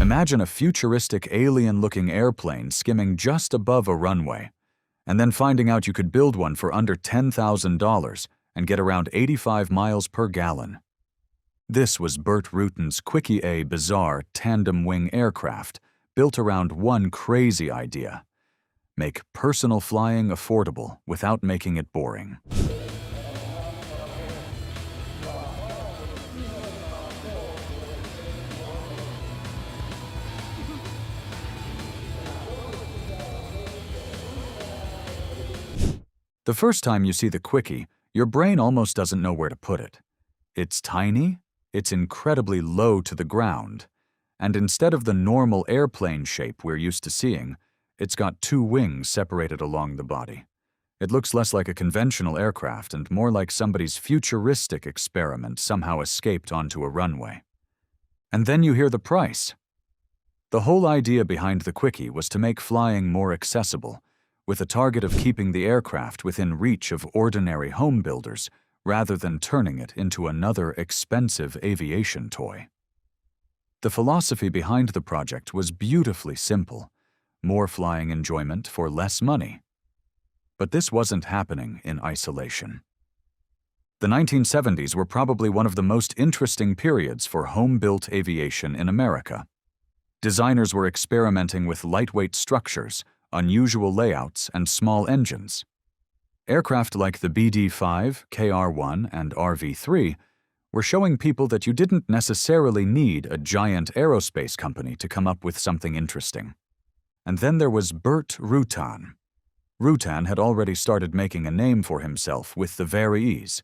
Imagine a futuristic alien-looking airplane skimming just above a runway, and then finding out you could build one for under $10,000 and get around 85 miles per gallon. This was Burt Rutan's Quickie, a bizarre tandem-wing aircraft built around one crazy idea: make personal flying affordable without making it boring. The first time you see the Quickie, your brain almost doesn't know where to put it. It's tiny, it's incredibly low to the ground, and instead of the normal airplane shape we're used to seeing, it's got two wings separated along the body. It looks less like a conventional aircraft and more like somebody's futuristic experiment somehow escaped onto a runway. And then you hear the price. The whole idea behind the Quickie was to make flying more accessible, with a target of keeping the aircraft within reach of ordinary home builders rather than turning it into another expensive aviation toy. The philosophy behind the project was beautifully simple: more flying enjoyment for less money. But this wasn't happening in isolation. The 1970s were probably one of the most interesting periods for home-built aviation in America. Designers were experimenting with lightweight structures, unusual layouts, and small engines. Aircraft like the BD-5, KR-1, and RV-3 were showing people that you didn't necessarily need a giant aerospace company to come up with something interesting. And then there was Burt Rutan. Rutan had already started making a name for himself with the Aerospace,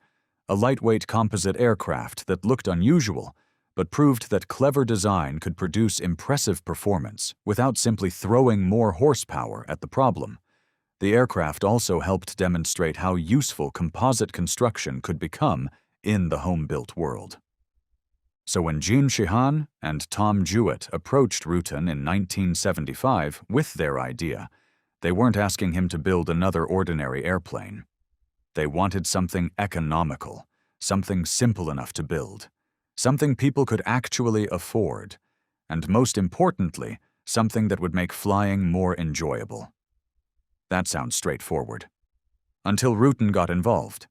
a lightweight composite aircraft that looked unusual, but proved that clever design could produce impressive performance without simply throwing more horsepower at the problem. The aircraft also helped demonstrate how useful composite construction could become in the home-built world. So when Gene Sheehan and Tom Jewett approached Rutan in 1975 with their idea, they weren't asking him to build another ordinary airplane. They wanted something economical, something simple enough to build, something people could actually afford, and most importantly, something that would make flying more enjoyable. That sounds straightforward. Until Rutan got involved.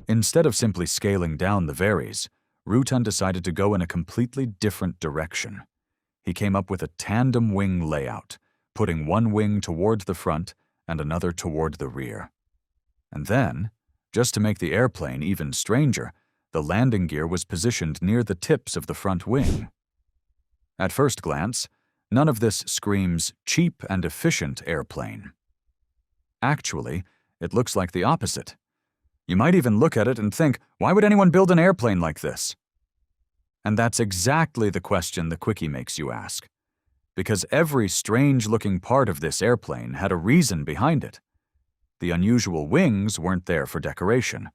Instead of simply scaling down the Aerospace, Rutan decided to go in a completely different direction. He came up with a tandem-wing layout, putting one wing toward the front and another toward the rear. And then, just to make the airplane even stranger, the landing gear was positioned near the tips of the front wing. At first glance, none of this screams cheap and efficient airplane. Actually, it looks like the opposite. You might even look at it and think, why would anyone build an airplane like this? And that's exactly the question the Quickie makes you ask. Because every strange-looking part of this airplane had a reason behind it. The unusual wings weren't there for decoration.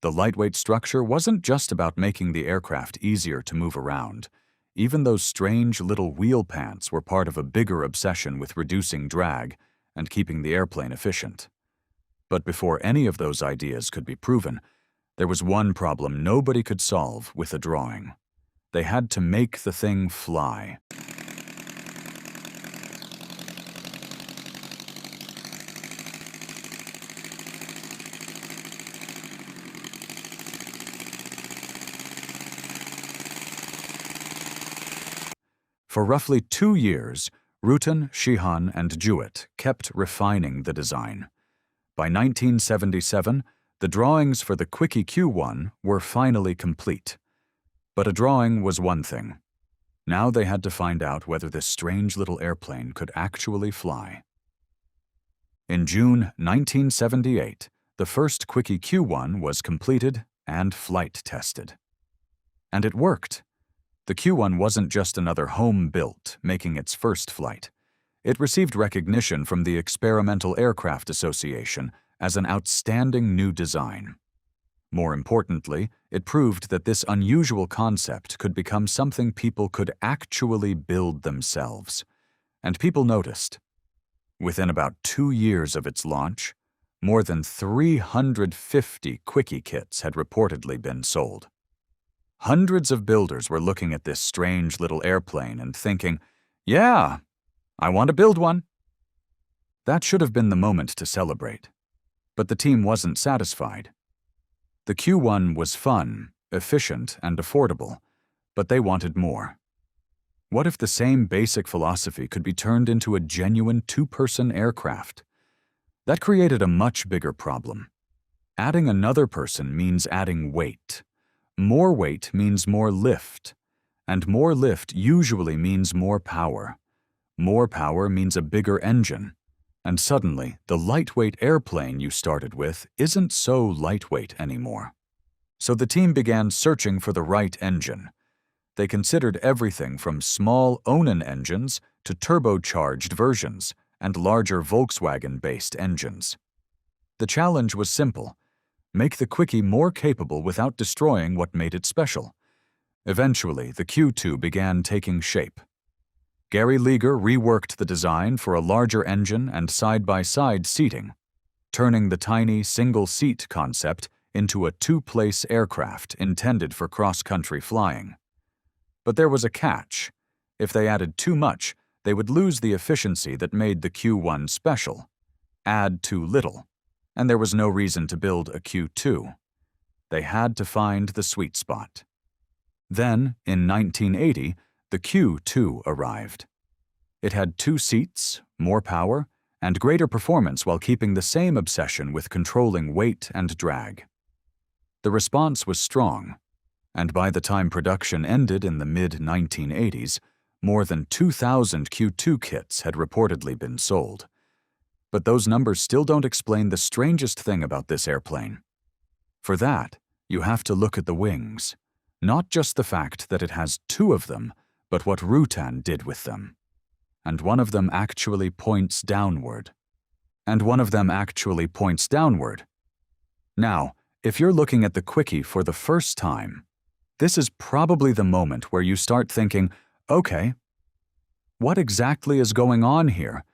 The lightweight structure wasn't just about making the aircraft easier to move around. Even those strange little wheel pants were part of a bigger obsession with reducing drag and keeping the airplane efficient. But before any of those ideas could be proven, there was one problem nobody could solve with a drawing. They had to make the thing fly. For roughly 2 years, Rutan, Sheehan, and Jewett kept refining the design. By 1977, the drawings for the Quickie Q1 were finally complete. But a drawing was one thing. Now they had to find out whether this strange little airplane could actually fly. In June 1978, the first Quickie Q1 was completed and flight tested. And it worked. The Q1 wasn't just another home-built making its first flight. It received recognition from the Experimental Aircraft Association as an outstanding new design. More importantly, it proved that this unusual concept could become something people could actually build themselves. And people noticed. Within about 2 years of its launch, more than 350 Quickie kits had reportedly been sold. Hundreds of builders were looking at this strange little airplane and thinking, "Yeah, I want to build one." That should have been the moment to celebrate. But the team wasn't satisfied. The Q1 was fun, efficient, and affordable, but they wanted more. What if the same basic philosophy could be turned into a genuine two-person aircraft? That created a much bigger problem. Adding another person means adding weight. More weight means more lift, and more lift usually means more power. More power means a bigger engine, and suddenly the lightweight airplane you started with isn't so lightweight anymore. So the team began searching for the right engine. They considered everything from small Onan engines to turbocharged versions and larger Volkswagen-based engines. The challenge was simple: make the Quickie more capable without destroying what made it special. Eventually, the Q2 began taking shape. Gary Leger reworked the design for a larger engine and side-by-side seating, turning the tiny single-seat concept into a two-place aircraft intended for cross-country flying. But there was a catch. If they added too much, they would lose the efficiency that made the Q1 special. Add too little, and there was no reason to build a Q2. They had to find the sweet spot. Then, in 1980, the Q2 arrived. It had 2 seats, more power, and greater performance while keeping the same obsession with controlling weight and drag. The response was strong, and by the time production ended in the mid-1980s, more than 2,000 Q2 kits had reportedly been sold. But those numbers still don't explain the strangest thing about this airplane. For that, you have to look at the wings, not just the fact that it has 2 of them, but what Rutan did with them. And one of them actually points downward. Now, if you're looking at the Quickie for the first time, this is probably the moment where you start thinking, okay, what exactly is going on here?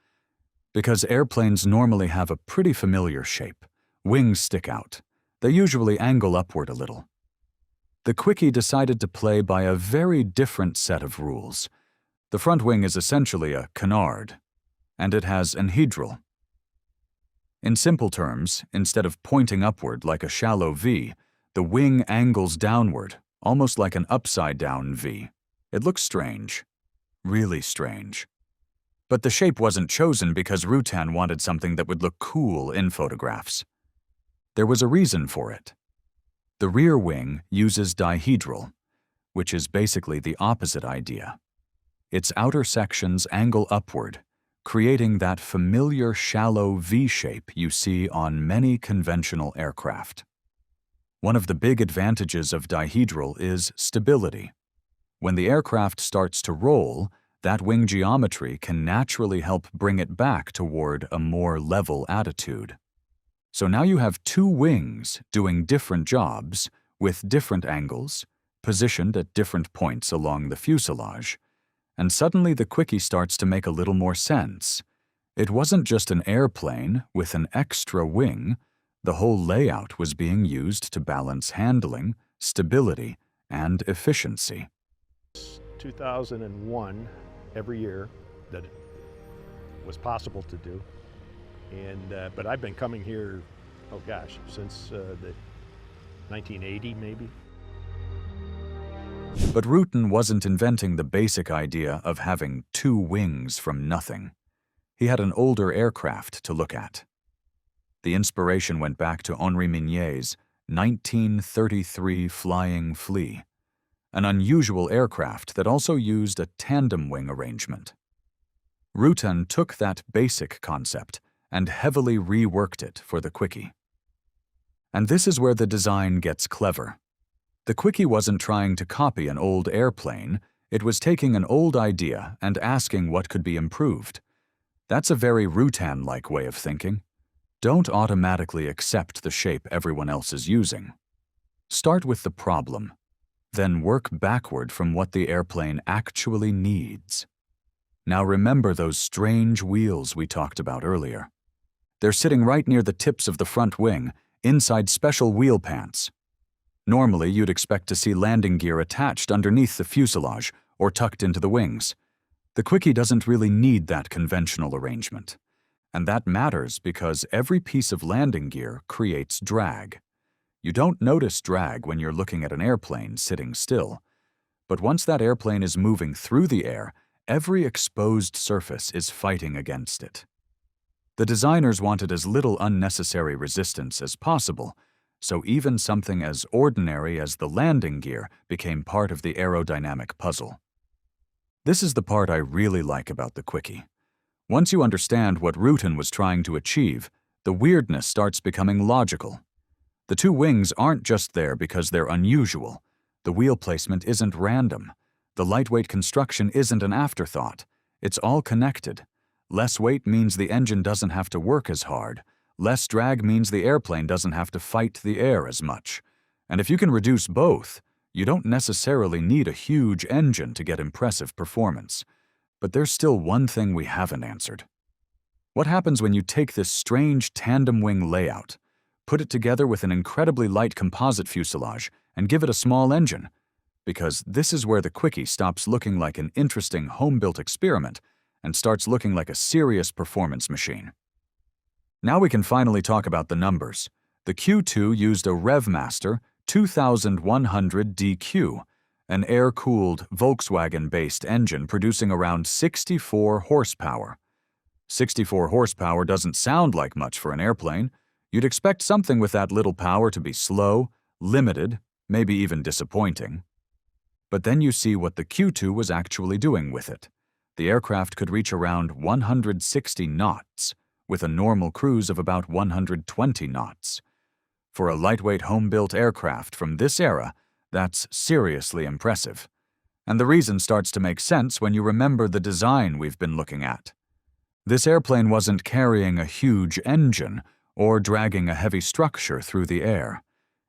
Because airplanes normally have a pretty familiar shape. Wings stick out. They usually angle upward a little. The Quickie decided to play by a very different set of rules. The front wing is essentially a canard, and it has Anhedral. In simple terms, instead of pointing upward like a shallow V, the wing angles downward, almost like an upside-down V. It looks strange. Really strange. But the shape wasn't chosen because Rutan wanted something that would look cool in photographs. There was a reason for it. The rear wing uses Dihedral, which is basically the opposite idea. Its outer sections angle upward, creating that familiar shallow V shape you see on many conventional aircraft. One of the big advantages of Dihedral is stability. When the aircraft starts to roll, that wing geometry can naturally help bring it back toward a more level attitude. So now you have 2 wings doing different jobs with different angles, positioned at different points along the fuselage. And suddenly the Quickie starts to make a little more sense. It wasn't just an airplane with an extra wing. The whole layout was being used to balance handling, stability, and efficiency. 2001 every year that it was possible to do. But I've been coming here, oh gosh, since the 1980 maybe. But Rutan wasn't inventing the basic idea of having 2 wings from nothing. He had an older aircraft to look at. The inspiration went back to Henri Mignier's 1933 Flying Flea, an unusual aircraft that also used a tandem-wing arrangement. Rutan took that basic concept and heavily reworked it for the Quickie. And this is where the design gets clever. The Quickie wasn't trying to copy an old airplane, it was taking an old idea and asking what could be improved. That's a very Rutan-like way of thinking. Don't automatically accept the shape everyone else is using. Start with the problem, then work backward from what the airplane actually needs. Now remember those strange wheels we talked about earlier. They're sitting right near the tips of the front wing, inside special wheel pants. Normally, you'd expect to see landing gear attached underneath the fuselage or tucked into the wings. The Quickie doesn't really need that conventional arrangement. And that matters because every piece of landing gear creates drag. You don't notice drag when you're looking at an airplane sitting still. But once that airplane is moving through the air, every exposed surface is fighting against it. The designers wanted as little unnecessary resistance as possible, so even something as ordinary as the landing gear became part of the aerodynamic puzzle. This is the part I really like about the Quickie. Once you understand what Rutan was trying to achieve, the weirdness starts becoming logical. The two wings aren't just there because they're unusual. The wheel placement isn't random. The lightweight construction isn't an afterthought. It's all connected. Less weight means the engine doesn't have to work as hard. Less drag means the airplane doesn't have to fight the air as much. And if you can reduce both, you don't necessarily need a huge engine to get impressive performance. But there's still one thing we haven't answered. What happens when you take this strange tandem-wing layout, put it together with an incredibly light composite fuselage, and give it a small engine? Because this is where the Quickie stops looking like an interesting home-built experiment and starts looking like a serious performance machine. Now we can finally talk about the numbers. The Q2 used a RevMaster 2100 DQ, an air-cooled Volkswagen-based engine producing around 64 horsepower. 64 horsepower doesn't sound like much for an airplane. You'd expect something with that little power to be slow, limited, maybe even disappointing. But then you see what the Q2 was actually doing with it. The aircraft could reach around 160 knots, with a normal cruise of about 120 knots. For a lightweight home-built aircraft from this era, that's seriously impressive. And the reason starts to make sense when you remember the design we've been looking at. This airplane wasn't carrying a huge engine or dragging a heavy structure through the air.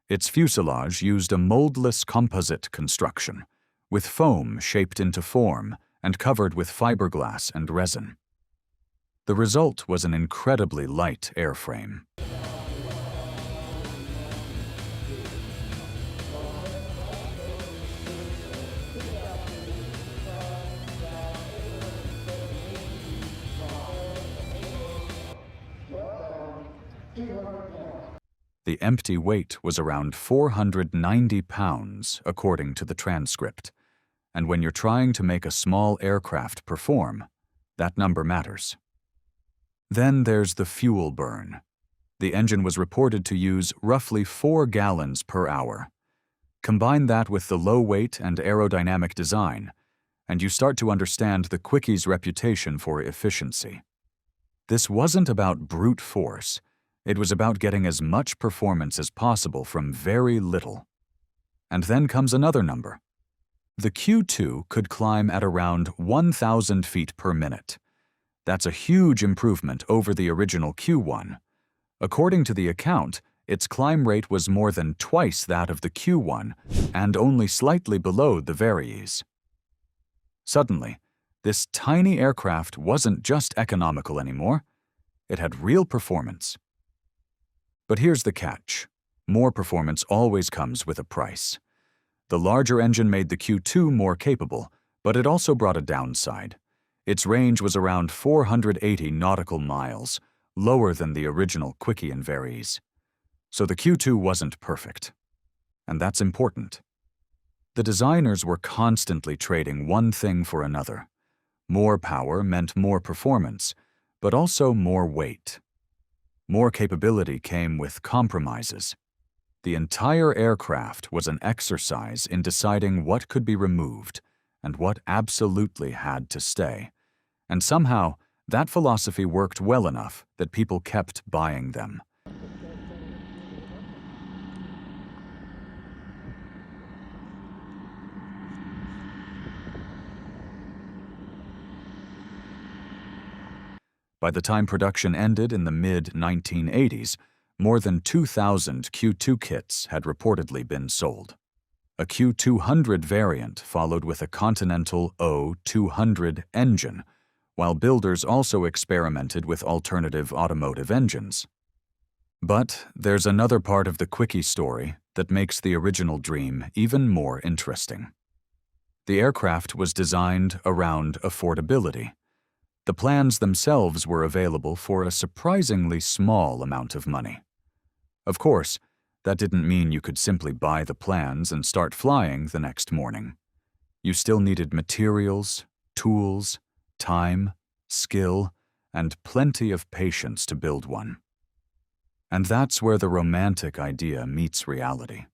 Its fuselage used a moldless composite construction, with foam shaped into form and covered with fiberglass and resin. The result was an incredibly light airframe. The empty weight was around 490 pounds, according to the transcript. And when you're trying to make a small aircraft perform, that number matters. Then there's the fuel burn. The engine was reported to use roughly 4 gallons per hour. Combine that with the low weight and aerodynamic design, and you start to understand the Quickie's reputation for efficiency. This wasn't about brute force. It was about getting as much performance as possible from very little. And then comes another number. The Q2 could climb at around 1,000 feet per minute. That's a huge improvement over the original Q1. According to the account, its climb rate was more than twice that of the Q1 and only slightly below the Varies. Suddenly, this tiny aircraft wasn't just economical anymore. It had real performance. But here's the catch. More performance always comes with a price. The larger engine made the Q2 more capable, but it also brought a downside. Its range was around 480 nautical miles, lower than the original Quickie and Varies. So the Q2 wasn't perfect. And that's important. The designers were constantly trading one thing for another. More power meant more performance, but also more weight. More capability came with compromises. The entire aircraft was an exercise in deciding what could be removed and what absolutely had to stay. And somehow, that philosophy worked well enough that people kept buying them. By the time production ended in the mid-1980s, more than 2,000 Q2 kits had reportedly been sold. A Q200 variant followed with a Continental O200 engine, while builders also experimented with alternative automotive engines. But there's another part of the Quickie story that makes the original dream even more interesting. The aircraft was designed around affordability. The plans themselves were available for a surprisingly small amount of money. Of course, that didn't mean you could simply buy the plans and start flying the next morning. You still needed materials, tools, time, skill, and plenty of patience to build one. And that's where the romantic idea meets reality.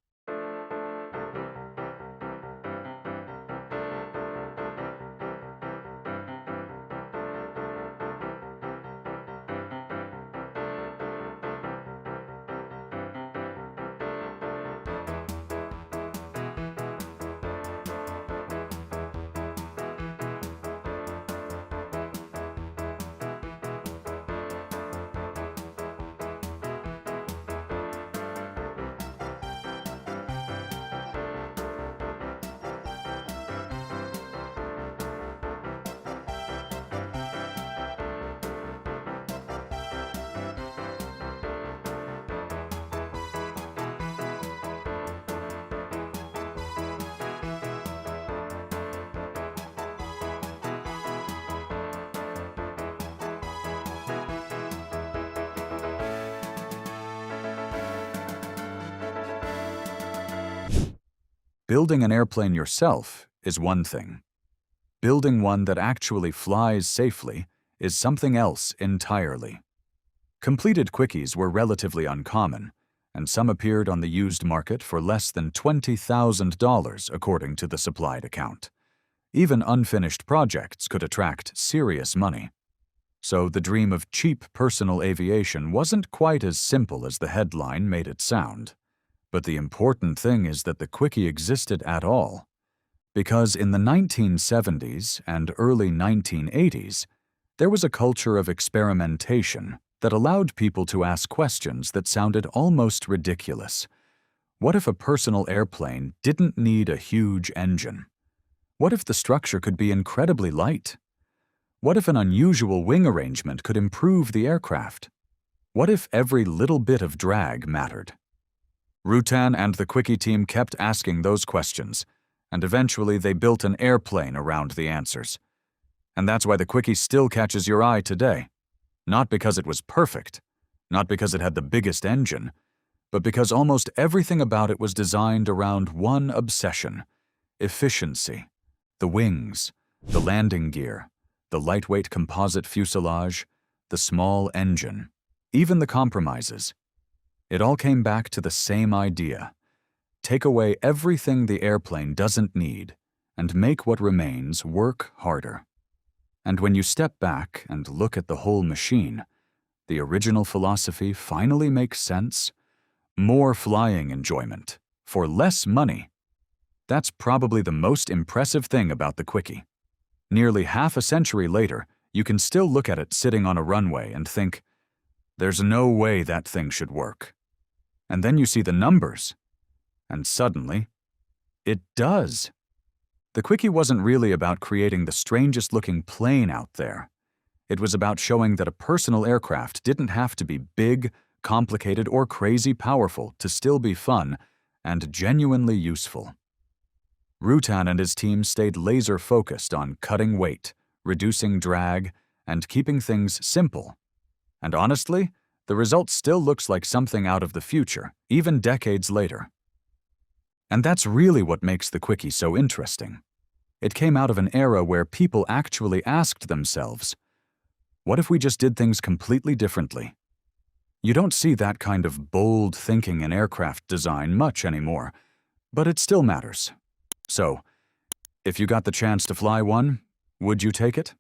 Building an airplane yourself is one thing. Building one that actually flies safely is something else entirely. Completed Quickies were relatively uncommon, and some appeared on the used market for less than $20,000 according to the supplied account. Even unfinished projects could attract serious money. So the dream of cheap personal aviation wasn't quite as simple as the headline made it sound. But the important thing is that the Quickie existed at all. Because in the 1970s and early 1980s, there was a culture of experimentation that allowed people to ask questions that sounded almost ridiculous. What if a personal airplane didn't need a huge engine? What if the structure could be incredibly light? What if an unusual wing arrangement could improve the aircraft? What if every little bit of drag mattered? Rutan and the Quickie team kept asking those questions, and eventually they built an airplane around the answers. And that's why the Quickie still catches your eye today. Not because it was perfect, not because it had the biggest engine, but because almost everything about it was designed around one obsession: efficiency. The wings, the landing gear, the lightweight composite fuselage, the small engine, even the compromises. It all came back to the same idea: take away everything the airplane doesn't need and make what remains work harder. And when you step back and look at the whole machine, the original philosophy finally makes sense. More flying enjoyment for less money. That's probably the most impressive thing about the Quickie. Nearly half a century later, you can still look at it sitting on a runway and think, there's no way that thing should work. And then you see the numbers, and suddenly, it does. The Quickie wasn't really about creating the strangest-looking plane out there. It was about showing that a personal aircraft didn't have to be big, complicated, or crazy powerful to still be fun and genuinely useful. Rutan and his team stayed laser-focused on cutting weight, reducing drag, and keeping things simple. And honestly, the result still looks like something out of the future, even decades later. And that's really what makes the Quickie so interesting. It came out of an era where people actually asked themselves, what if we just did things completely differently? You don't see that kind of bold thinking in aircraft design much anymore, but it still matters. So, if you got the chance to fly one, would you take it?